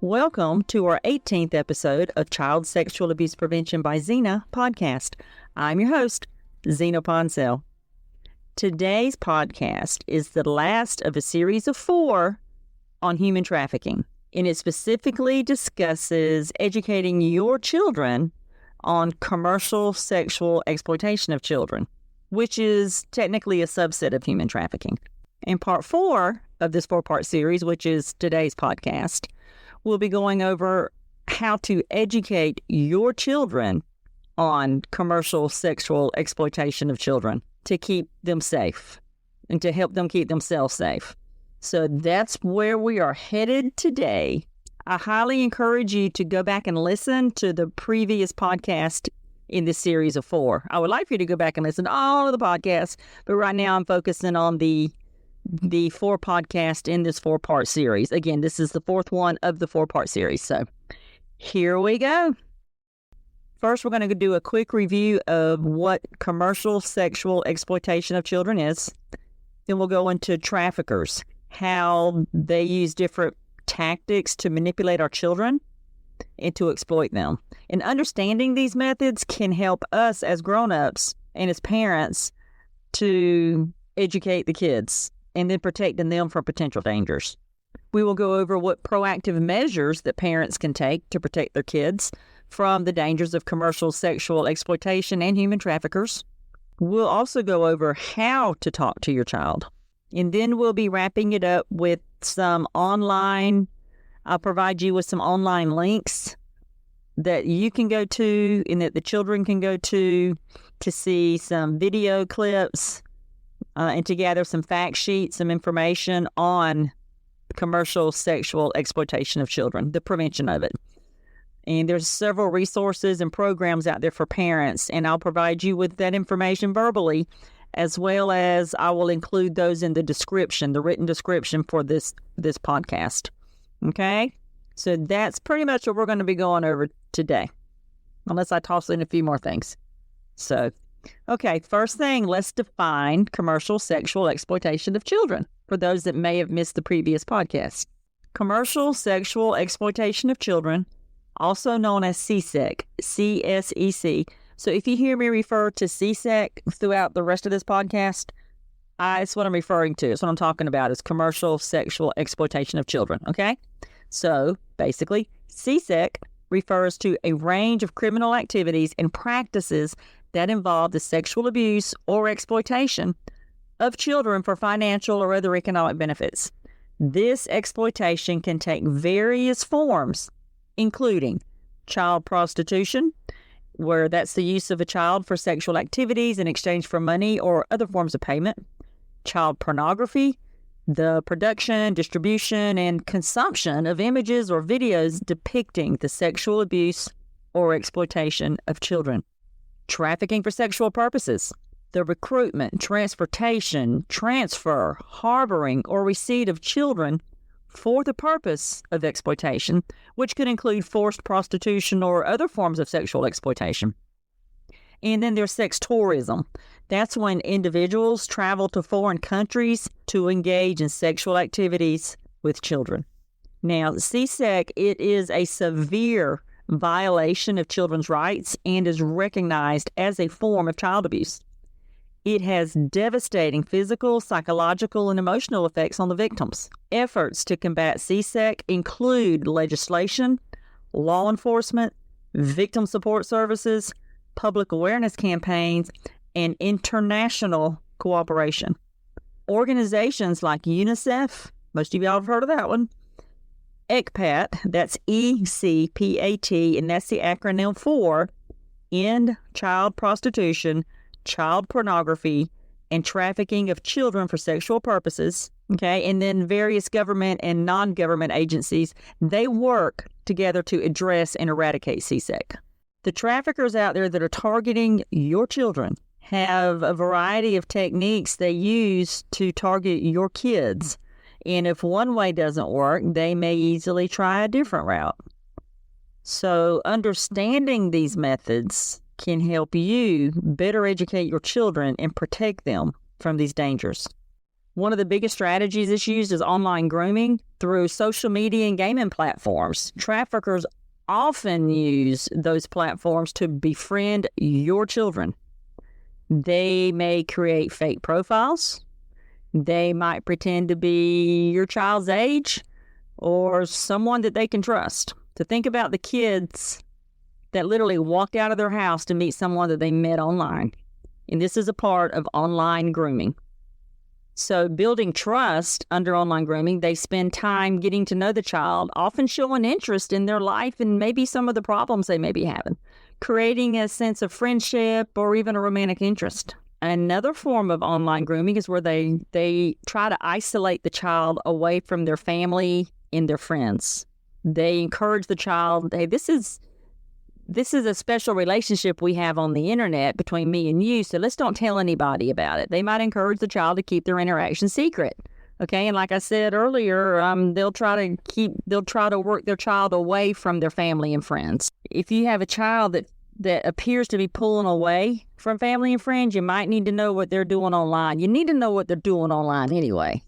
Welcome to our 18th episode of Child Sexual Abuse Prevention by Zena podcast. I'm your host, Zena Poncel. Today's podcast is the last of a series of 4 on human trafficking, and it specifically discusses educating your children on commercial sexual exploitation of children, which is technically a subset of human trafficking. In part 4 of this 4-part series, which is today's podcast, we'll be going over how to educate your children on commercial sexual exploitation of children to keep them safe and to help them keep themselves safe. So that's where we are headed today. I highly encourage you to go back and listen to the previous podcast in this series of 4. I would like for you to go back and listen to all of the podcasts, but right now I'm focusing on the 4 podcasts in this 4-part series. Again, this is the 4th one of the 4-part series. So here we go. First, we're going to do a quick review of what commercial sexual exploitation of children is. Then we'll go into traffickers, how they use different tactics to manipulate our children and to exploit them. And understanding these methods can help us as grown-ups and as parents to educate the kids and then protecting them from potential dangers. We will go over what proactive measures that parents can take to protect their kids from the dangers of commercial sexual exploitation and human traffickers. We'll also go over how to talk to your child. And then we'll be wrapping it up with some online, I'll provide you with some online links that you can go to and that the children can go to see some video clips, and to gather some fact sheets, some information on commercial sexual exploitation of children, the prevention of it. And there's several resources and programs out there for parents, and I'll provide you with that information verbally, as well as I will include those in the description, the written description for this podcast. Okay? So that's pretty much what we're going to be going over today, unless I toss in a few more things. So, okay, first thing, let's define commercial sexual exploitation of children for those that may have missed the previous podcast. Commercial sexual exploitation of children, also known as CSEC, C-S-E-C. So if you hear me refer to CSEC throughout the rest of this podcast, it's what I'm referring to. It's what I'm talking about is commercial sexual exploitation of children, okay? So basically, CSEC refers to a range of criminal activities and practices that involve the sexual abuse or exploitation of children for financial or other economic benefits. This exploitation can take various forms, including child prostitution, where that's the use of a child for sexual activities in exchange for money or other forms of payment, child pornography, the production, distribution, and consumption of images or videos depicting the sexual abuse or exploitation of children. Trafficking for sexual purposes, the recruitment, transportation, transfer, harboring, or receipt of children for the purpose of exploitation, which could include forced prostitution or other forms of sexual exploitation. And then there's sex tourism. That's when individuals travel to foreign countries to engage in sexual activities with children. Now, CSEC, it is a severe violation of children's rights and is recognized as a form of child abuse. It has devastating physical, psychological, and emotional effects on the victims. Efforts to combat CSEC include legislation, law enforcement, victim support services, public awareness campaigns, and international cooperation. Organizations like UNICEF, most of y'all have heard of that one, ECPAT, that's E-C-P-A-T, and that's the acronym for End Child Prostitution, Child Pornography, and Trafficking of Children for Sexual Purposes, okay, and then various government and non-government agencies, they work together to address and eradicate CSEC. The traffickers out there that are targeting your children have a variety of techniques they use to target your kids. And if one way doesn't work, they may easily try a different route. So understanding these methods can help you better educate your children and protect them from these dangers. One of the biggest strategies that's used is online grooming through social media and gaming platforms. Traffickers often use those platforms to befriend your children. They may create fake profiles. They might pretend to be your child's age or someone that they can trust. To think about the kids that literally walked out of their house to meet someone that they met online. And this is a part of online grooming. So building trust under online grooming, they spend time getting to know the child, often showing interest in their life and maybe some of the problems they may be having, creating a sense of friendship or even a romantic interest. Another form of online grooming is where they try to isolate the child away from their family and their friends. They encourage the child, hey, this is a special relationship we have on the internet between me and you, so let's don't tell anybody about it. They might encourage the child to keep their interaction secret. Okay, and like I said earlier, they'll try to work their child away from their family and friends. If you have a child that appears to be pulling away from family and friends, you might need to know what they're doing online. You need to know what they're doing online anyway.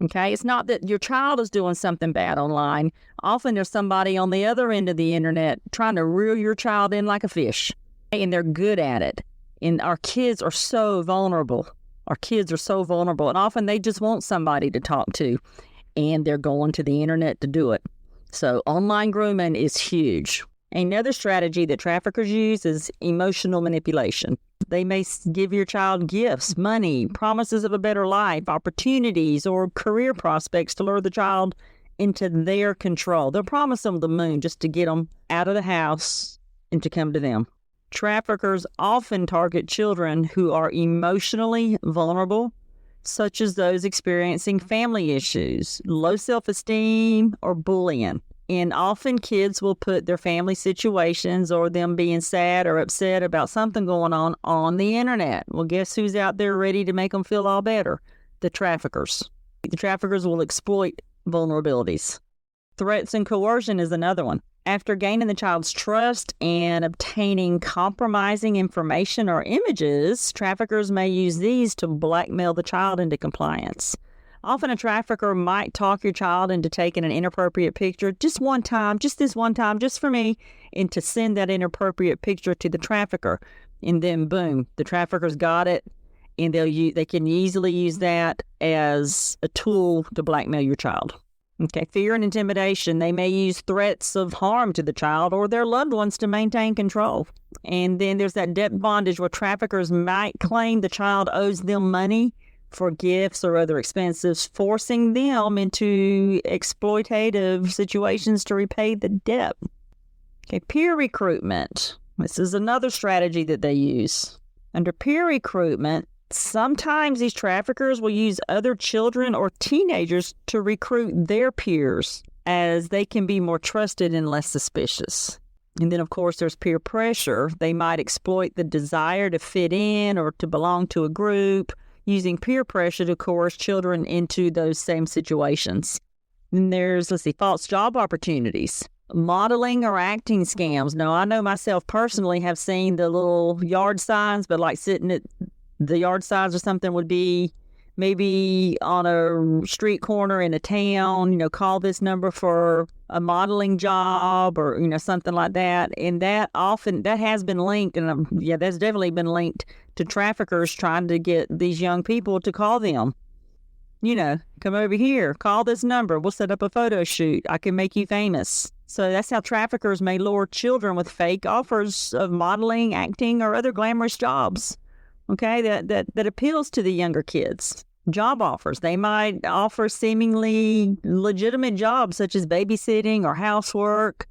Okay, it's not that your child is doing something bad online. Often there's somebody on the other end of the internet trying to reel your child in like a fish, and they're good at it. And our kids are so vulnerable. And often they just want somebody to talk to, and they're going to the internet to do it. So online grooming is huge. Another strategy that traffickers use is emotional manipulation. They may give your child gifts, money, promises of a better life, opportunities, or career prospects to lure the child into their control. They'll promise them the moon just to get them out of the house and to come to them. Traffickers often target children who are emotionally vulnerable, such as those experiencing family issues, low self-esteem, or bullying. And often kids will put their family situations or them being sad or upset about something going on the internet. Well, guess who's out there ready to make them feel all better? The traffickers. The traffickers will exploit vulnerabilities. Threats and coercion is another one. After gaining the child's trust and obtaining compromising information or images, traffickers may use these to blackmail the child into compliance. Often a trafficker might talk your child into taking an inappropriate picture just this one time, just for me, and to send that inappropriate picture to the trafficker. And then boom, the trafficker's got it, and they can easily use that as a tool to blackmail your child. Okay, fear and intimidation. They may use threats of harm to the child or their loved ones to maintain control. And then there's that debt bondage where traffickers might claim the child owes them money for gifts or other expenses, forcing them into exploitative situations to repay the debt. Okay, peer recruitment. This is another strategy that they use. Under peer recruitment, sometimes these traffickers will use other children or teenagers to recruit their peers, as they can be more trusted and less suspicious. And then, of course, there's peer pressure. They might exploit the desire to fit in or to belong to a group, using peer pressure to coerce children into those same situations. And there's, false job opportunities. Modeling or acting scams. Now, I know myself personally have seen the little yard signs, but like sitting at the yard signs or something would be maybe on a street corner in a town, call this number for a modeling job or, something like that. And that has been linked, and that's definitely been linked to traffickers trying to get these young people to call them. Come over here, call this number. We'll set up a photo shoot. I can make you famous. So that's how traffickers may lure children with fake offers of modeling, acting, or other glamorous jobs. Okay, that appeals to the younger kids. Job offers. They might offer seemingly legitimate jobs such as babysitting or housework,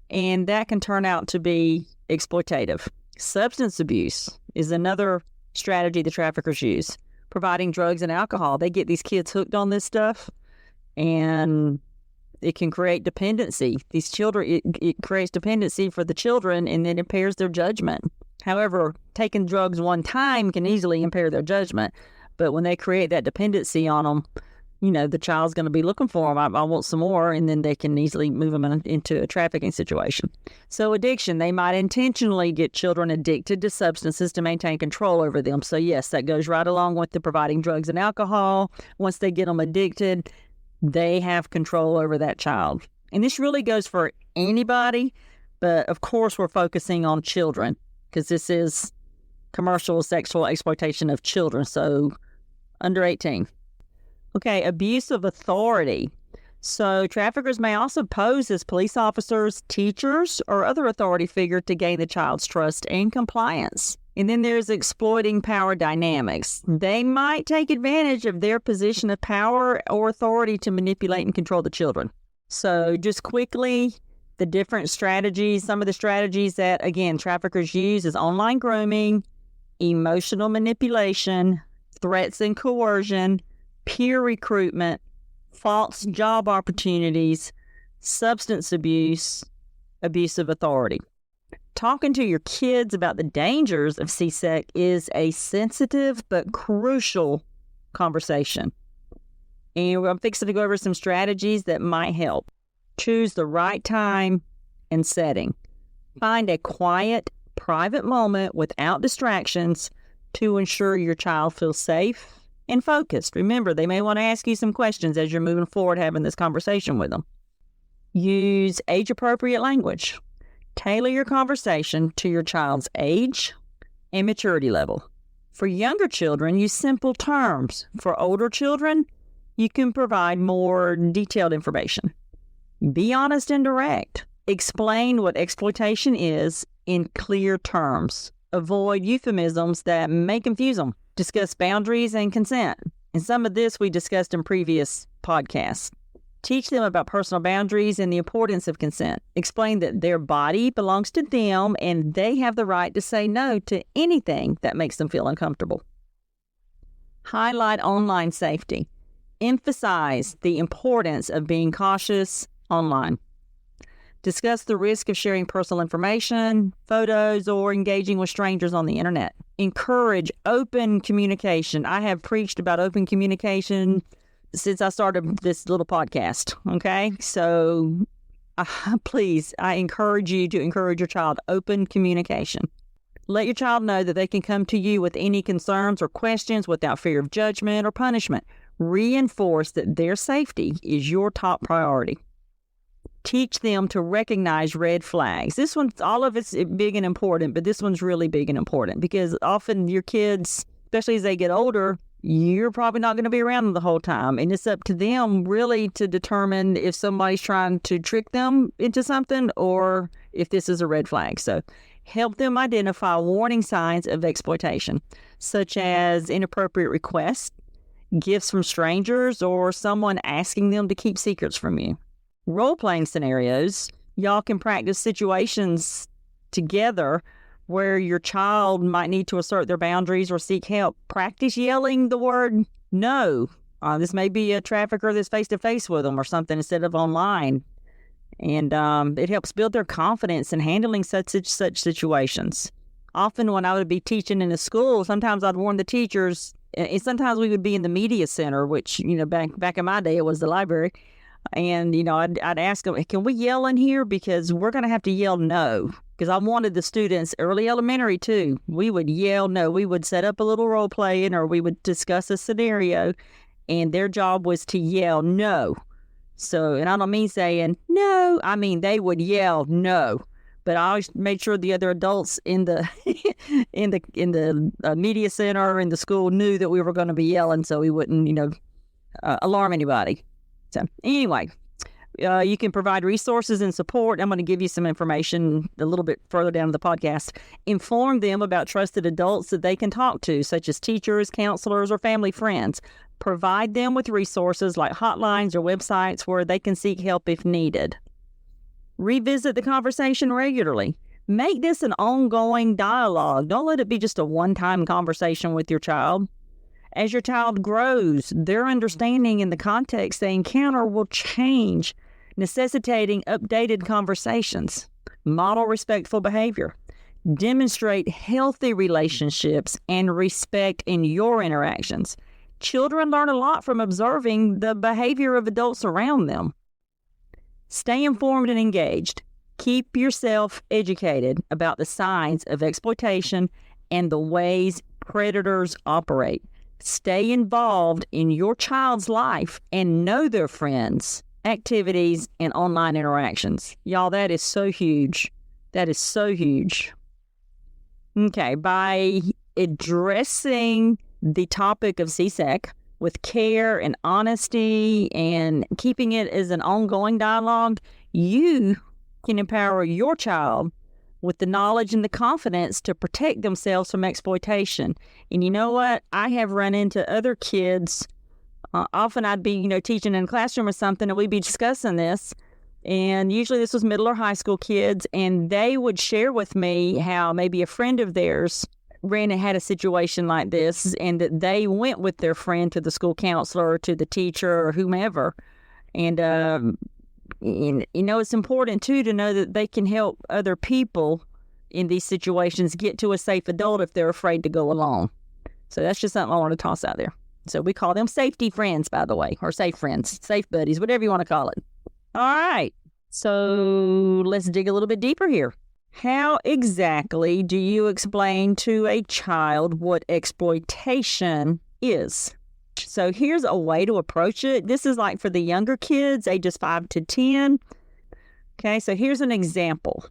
and that can turn out to be exploitative. Substance abuse is another strategy the traffickers use. Providing drugs and alcohol. They get these kids hooked on this stuff, and it can create dependency. These children, it creates dependency for the children, and it impairs their judgment. However, taking drugs one time can easily impair their judgment. But when they create that dependency on them, the child's going to be looking for them. I want some more, and then they can easily move them into a trafficking situation. So addiction, they might intentionally get children addicted to substances to maintain control over them. So yes, that goes right along with the providing drugs and alcohol. Once they get them addicted, they have control over that child. And this really goes for anybody, but of course we're focusing on children because this is commercial sexual exploitation of children, so under 18. Okay, abuse of authority. So traffickers may also pose as police officers, teachers, or other authority figure to gain the child's trust and compliance. And then there's exploiting power dynamics. They might take advantage of their position of power or authority to manipulate and control the children. So just quickly, the different strategies, some of the strategies that, again, traffickers use is online grooming, emotional manipulation, threats and coercion, peer recruitment, false job opportunities, substance abuse, abuse of authority. Talking to your kids about the dangers of CSEC is a sensitive but crucial conversation. And I'm fixing to go over some strategies that might help. Choose the right time and setting. Find a quiet, private moment without distractions to ensure your child feels safe and focused. Remember, they may want to ask you some questions as you're moving forward having this conversation with them. Use age-appropriate language. Tailor your conversation to your child's age and maturity level. For younger children, use simple terms. For older children, you can provide more detailed information. Be honest and direct. Explain what exploitation is in clear terms. Avoid euphemisms that may confuse them. Discuss boundaries and consent. And some of this we discussed in previous podcasts. Teach them about personal boundaries and the importance of consent. Explain that their body belongs to them and they have the right to say no to anything that makes them feel uncomfortable. Highlight online safety. Emphasize the importance of being cautious online. Discuss the risk of sharing personal information, photos, or engaging with strangers on the internet. Encourage open communication. I have preached about open communication since I started this little podcast, okay? So please, I encourage you to encourage your child open communication. Let your child know that they can come to you with any concerns or questions without fear of judgment or punishment. Reinforce that their safety is your top priority. Teach them to recognize red flags. This one's, all of it's big and important, but this one's really big and important because often your kids, especially as they get older, you're probably not going to be around them the whole time. And it's up to them really to determine if somebody's trying to trick them into something or if this is a red flag. So help them identify warning signs of exploitation, such as inappropriate requests, gifts from strangers, or someone asking them to keep secrets from you. Role-playing scenarios, y'all can practice situations together where your child might need to assert their boundaries or seek help. Practice yelling the word no. This may be a trafficker that's face-to-face with them or something instead of online. And it helps build their confidence in handling such situations. Often when I would be teaching in a school, sometimes I'd warn the teachers, and sometimes we would be in the media center, which, back in my day, it was the library. And, I'd ask them, can we yell in here? Because we're going to have to yell no. Because I wanted the students, early elementary too, we would yell no. We would set up a little role playing or we would discuss a scenario and their job was to yell no. So, and I don't mean saying no, I mean they would yell no. But I always made sure the other adults in the media center in the school knew that we were going to be yelling so we wouldn't, alarm anybody. So anyway, you can provide resources and support. I'm going to give you some information a little bit further down the podcast. Inform them about trusted adults that they can talk to, such as teachers, counselors, or family friends. Provide them with resources like hotlines or websites where they can seek help if needed. Revisit the conversation regularly. Make this an ongoing dialogue. Don't let it be just a one-time conversation with your child. As your child grows, their understanding in the context they encounter will change, necessitating updated conversations. Model respectful behavior. Demonstrate healthy relationships and respect in your interactions. children learn a lot from observing the behavior of adults around them. Stay informed and engaged. Keep yourself educated about the signs of exploitation and the ways predators operate. Stay involved in your child's life and know their friends, activities, and online interactions. Y'all, that is so huge. That is so huge. Okay, by addressing the topic of CSEC with care and honesty and keeping it as an ongoing dialogue, you can empower your child with the knowledge and the confidence to protect themselves from exploitation. And you know what? I have run into other kids. Often I'd be, teaching in a classroom or something, and we'd be discussing this. And usually this was middle or high school kids, and they would share with me how maybe a friend of theirs ran and had a situation like this, and that they went with their friend to the school counselor or to the teacher or whomever. And, it's important, too, to know that they can help other people in these situations get to a safe adult if they're afraid to go along. So that's just something I want to toss out there. So we call them safety friends, by the way, or safe friends, safe buddies, whatever you want to call it. All right. So let's dig a little bit deeper here. How exactly do you explain to a child what exploitation is? So here's a way to approach it. This is like for the younger kids, ages 5 to 10. Okay, so here's an example.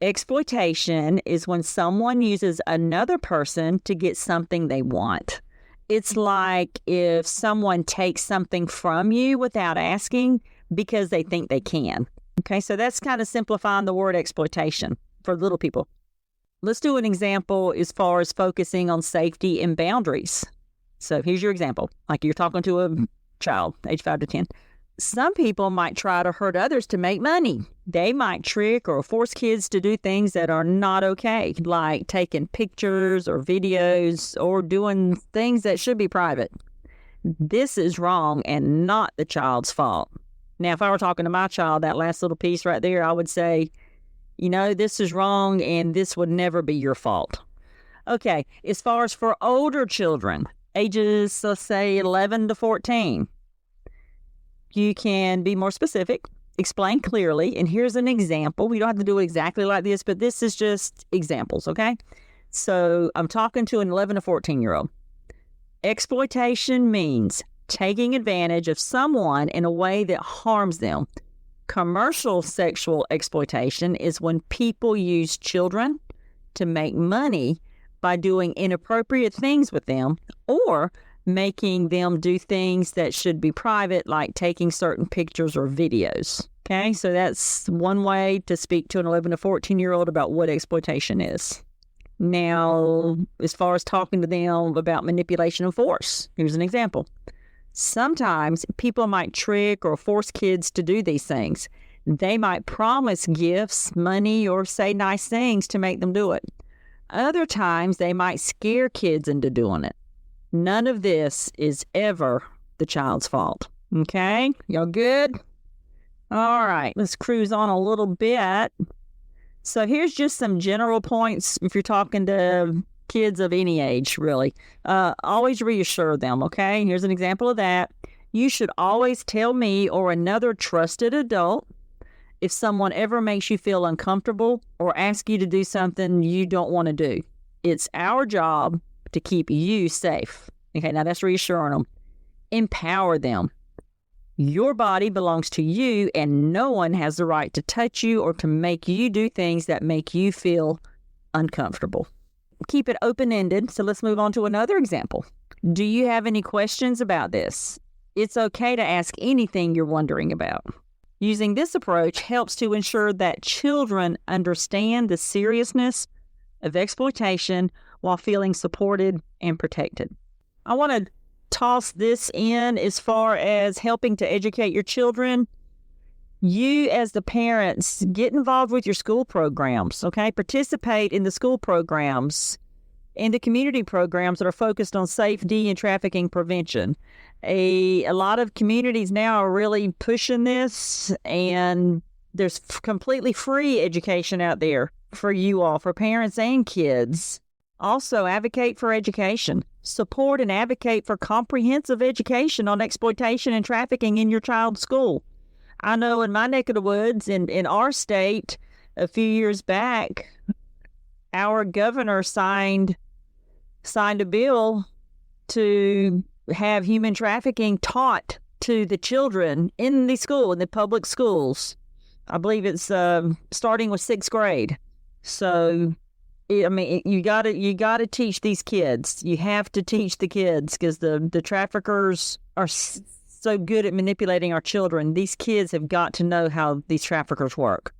Exploitation is when someone uses another person to get something they want. It's like if someone takes something from you without asking because they think they can. Okay, so that's kind of simplifying the word exploitation for little people. Let's do an example as far as focusing on safety and boundaries. So here's your example. Like you're talking to a child, age 5 to 10. Some people might try to hurt others to make money. They might trick or force kids to do things that are not okay, like taking pictures or videos or doing things that should be private. This is wrong and not the child's fault. Now, if I were talking to my child, that last little piece right there, I would say, this is wrong and this would never be your fault. Okay, as far as for older children, ages, let's say 11 to 14, you can be more specific, explain clearly, and here's an example. We don't have to do it exactly like this, but this is just examples, okay? So I'm talking to an 11 to 14-year-old. Exploitation means taking advantage of someone in a way that harms them. Commercial sexual exploitation is when people use children to make money by doing inappropriate things with them or making them do things that should be private, like taking certain pictures or videos. Okay, so that's one way to speak to an 11 to 14-year-old about what exploitation is. Now, as far as talking to them about manipulation and force, here's an example. Sometimes people might trick or force kids to do these things. They might promise gifts, money, or say nice things to make them do it. Other times, they might scare kids into doing it. None of this is ever the child's fault. Okay? Y'all good? All right. Let's cruise on a little bit. So here's just some general points if you're talking to kids of any age, really. Always reassure them, okay? Here's an example of that. You should always tell me or another trusted adult if someone ever makes you feel uncomfortable or asks you to do something you don't want to do. It's our job to keep you safe. Okay, now that's reassuring them. Empower them. Your body belongs to you, and no one has the right to touch you or to make you do things that make you feel uncomfortable. Keep it open-ended, so let's move on to another example. Do you have any questions about this? It's okay to ask anything you're wondering about. Using this approach helps to ensure that children understand the seriousness of exploitation while feeling supported and protected. I want to toss this in as far as helping to educate your children. You, as the parents, get involved with your school programs, okay? Participate in the school programs and the community programs that are focused on safety and trafficking prevention. A lot of communities now are really pushing this, and there's completely free education out there for you all, for parents and kids. Also, advocate for education. Support and advocate for comprehensive education on exploitation and trafficking in your child's school. I know in my neck of the woods, in our state, a few years back, our governor signed a bill to have human trafficking taught to the children in the public schools. I believe it's starting with 6th grade. So, you gotta teach these kids. You have to teach the kids because the traffickers are so good at manipulating our children. These kids have got to know how these traffickers work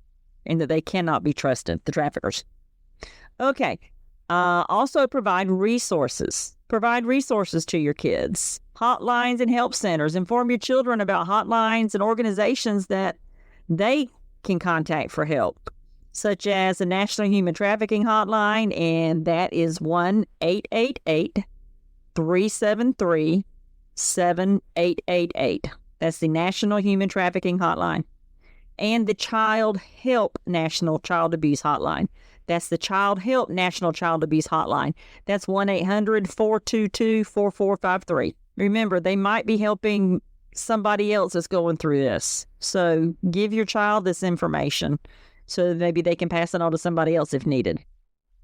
and that they cannot be trusted, the traffickers. Okay. Also provide resources. Provide resources to your kids. Hotlines and help centers. Inform your children about hotlines and organizations that they can contact for help, such as the National Human Trafficking Hotline, and that is 1-888-373-7888. That's the National Human Trafficking Hotline. And the Childhelp National Child Abuse Hotline. That's the Childhelp National Child Abuse Hotline. That's 1-800-422-4453. Remember, they might be helping somebody else that's going through this. So give your child this information so maybe they can pass it on to somebody else if needed.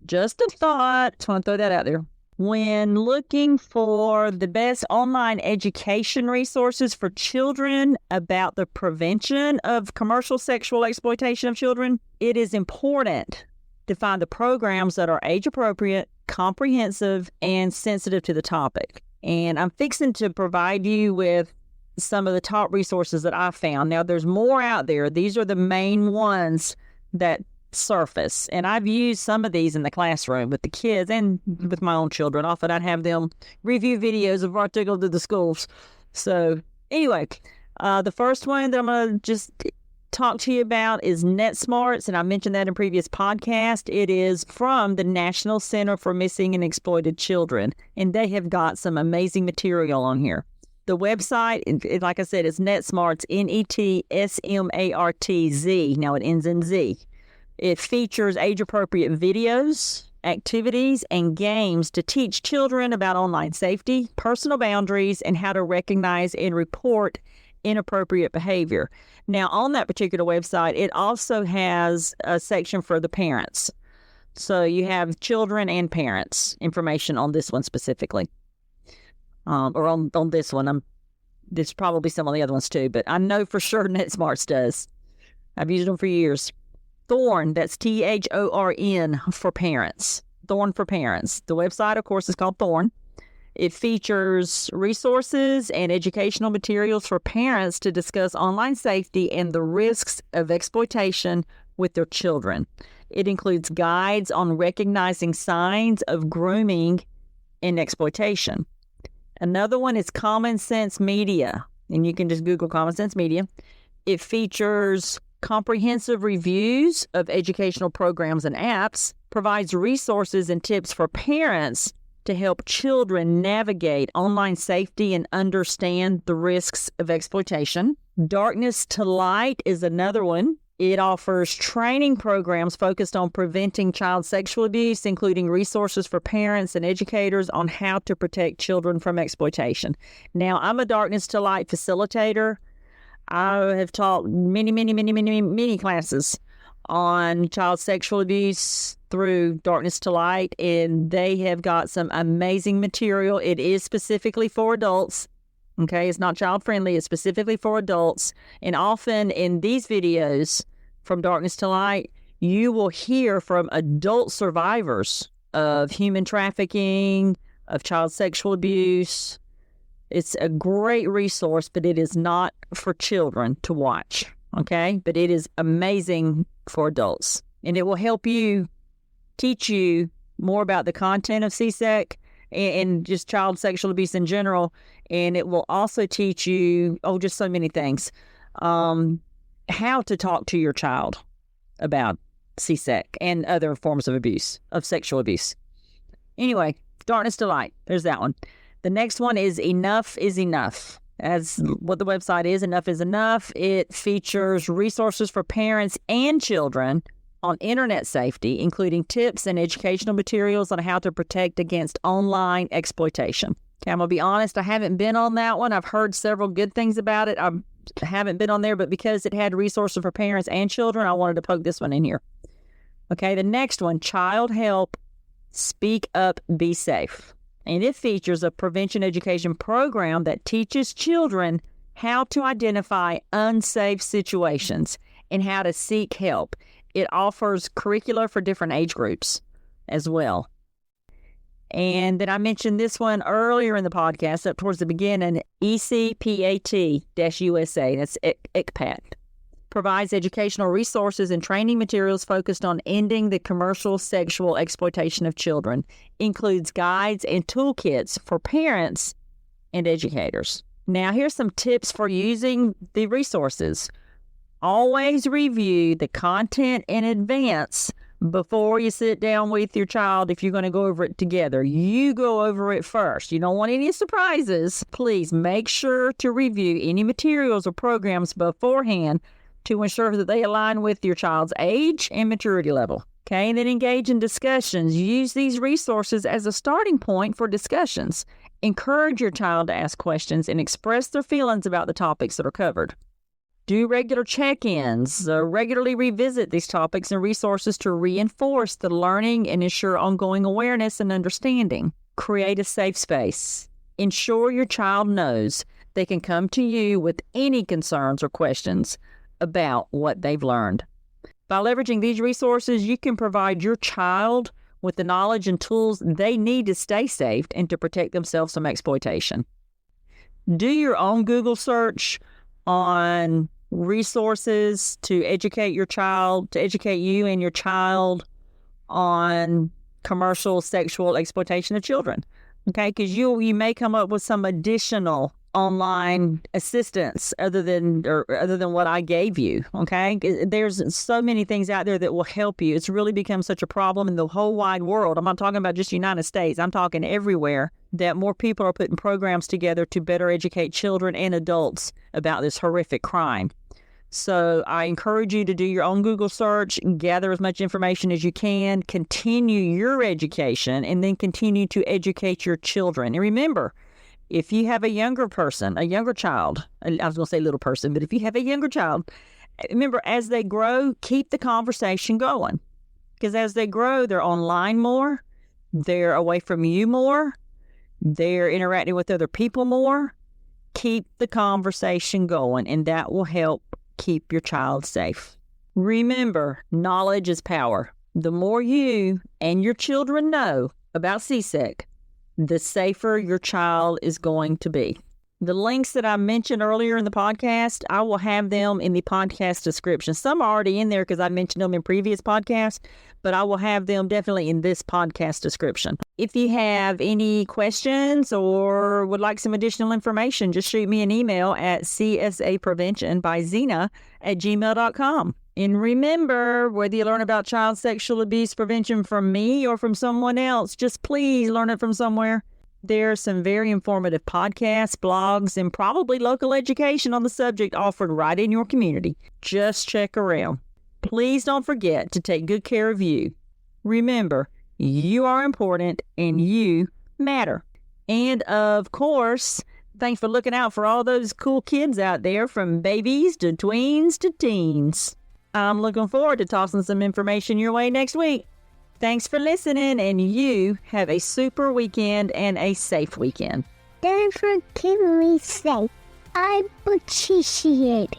Just a thought. Just want to throw that out there. When looking for the best online education resources for children about the prevention of commercial sexual exploitation of children, it is important to find the programs that are age-appropriate, comprehensive, and sensitive to the topic. And I'm fixing to provide you with some of the top resources that I found. Now, there's more out there. These are the main ones that surface. And I've used some of these in the classroom with the kids and with my own children. Often I'd have them review videos of what they go to the schools. So anyway, the first one that I'm going to just talk to you about is NetSmartz, and I mentioned that in previous podcast. It is from the National Center for Missing and Exploited Children, and they have got some amazing material on here. The website, like I said, is NetSmartz, NetSmartz. Now it ends in Z. It features age-appropriate videos, activities, and games to teach children about online safety, personal boundaries, and how to recognize and report inappropriate behavior. Now, on that particular website, it also has a section for the parents. So you have children and parents information on this one specifically. Or on this one. There's probably some on the other ones too, but I know for sure NetSmartz does. I've used them for years. Thorn, that's THORN for parents. Thorn for parents. The website, of course, is called Thorn. It features resources and educational materials for parents to discuss online safety and the risks of exploitation with their children. It includes guides on recognizing signs of grooming and exploitation. Another one is Common Sense Media, and you can just Google Common Sense Media. It features comprehensive reviews of educational programs and apps, provides resources and tips for parents to help children navigate online safety and understand the risks of exploitation. Darkness to Light is another one. It offers training programs focused on preventing child sexual abuse, including resources for parents and educators on how to protect children from exploitation. Now, I'm a Darkness to Light facilitator. I have taught many classes on child sexual abuse through Darkness to Light, and they have got some amazing material. It is specifically for adults. Okay, it's not child friendly. It's specifically for adults. And often in these videos from Darkness to Light, you will hear from adult survivors of human trafficking, of child sexual abuse. It's a great resource, but it is not for children to watch. Okay, but it is amazing for adults. And it will help you, teach you more about the content of CSEC and just child sexual abuse in general. And it will also teach you, just so many things, how to talk to your child about CSEC and other forms of abuse, of sexual abuse. Anyway, Darkness to Light, there's that one. The next one is Enough is Enough. As what the website is, Enough is Enough. It features resources for parents and children on internet safety, including tips and educational materials on how to protect against online exploitation. Okay, I'm going to be honest, I haven't been on that one. I've heard several good things about it. I haven't been on there, but because it had resources for parents and children, I wanted to poke this one in here. Okay, the next one, Childhelp, Speak Up, Be Safe. And it features a prevention education program that teaches children how to identify unsafe situations and how to seek help. It offers curricula for different age groups as well. And then I mentioned this one earlier in the podcast, up towards the beginning, ECPAT-USA, that's ECPAT, provides educational resources and training materials focused on ending the commercial sexual exploitation of children, includes guides and toolkits for parents and educators. Now, here's some tips for using the resources. Always review the content in advance before you sit down with your child. If you're going to go over it together, you go over it first. You don't want any surprises. Please make sure to review any materials or programs beforehand to ensure that they align with your child's age and maturity level. Okay, and then engage in discussions. Use these resources as a starting point for discussions. Encourage your child to ask questions and express their feelings about the topics that are covered. Do regular check-ins. Regularly revisit these topics and resources to reinforce the learning and ensure ongoing awareness and understanding. Create a safe space. Ensure your child knows they can come to you with any concerns or questions about what they've learned. By leveraging these resources, you can provide your child with the knowledge and tools they need to stay safe and to protect themselves from exploitation. Do your own Google search on resources to educate your child, to educate you and your child on commercial sexual exploitation of children. Okay, because you may come up with some additional online assistance other than what I gave you. Okay, there's so many things out there that will help you. It's really become such a problem in the whole wide world. I'm not talking about just the United States. I'm talking everywhere, that more people are putting programs together to better educate children and adults about this horrific crime. So I encourage you to do your own Google search, gather as much information as you can, continue your education, and then continue to educate your children. And remember, if you have a younger person, a younger child, I was going to say little person, but if you have a younger child, remember, as they grow, keep the conversation going. Because as they grow, they're online more, they're away from you more, they're interacting with other people more. Keep the conversation going, and that will help keep your child safe. Remember, knowledge is power. The more you and your children know about CSEC, the safer your child is going to be. The links that I mentioned earlier in the podcast, I will have them in the podcast description. Some are already in there because I mentioned them in previous podcasts, but I will have them definitely in this podcast description. If you have any questions or would like some additional information, just shoot me an email at csapreventionbyzena@gmail.com. And remember, whether you learn about child sexual abuse prevention from me or from someone else, just please learn it from somewhere. There are some very informative podcasts, blogs, and probably local education on the subject offered right in your community. Just check around. Please don't forget to take good care of you. Remember, you are important and you matter. And of course, thanks for looking out for all those cool kids out there, from babies to tweens to teens. I'm looking forward to tossing some information your way next week. Thanks for listening, and you have a super weekend and a safe weekend. Don't forget to be safe. I appreciate it.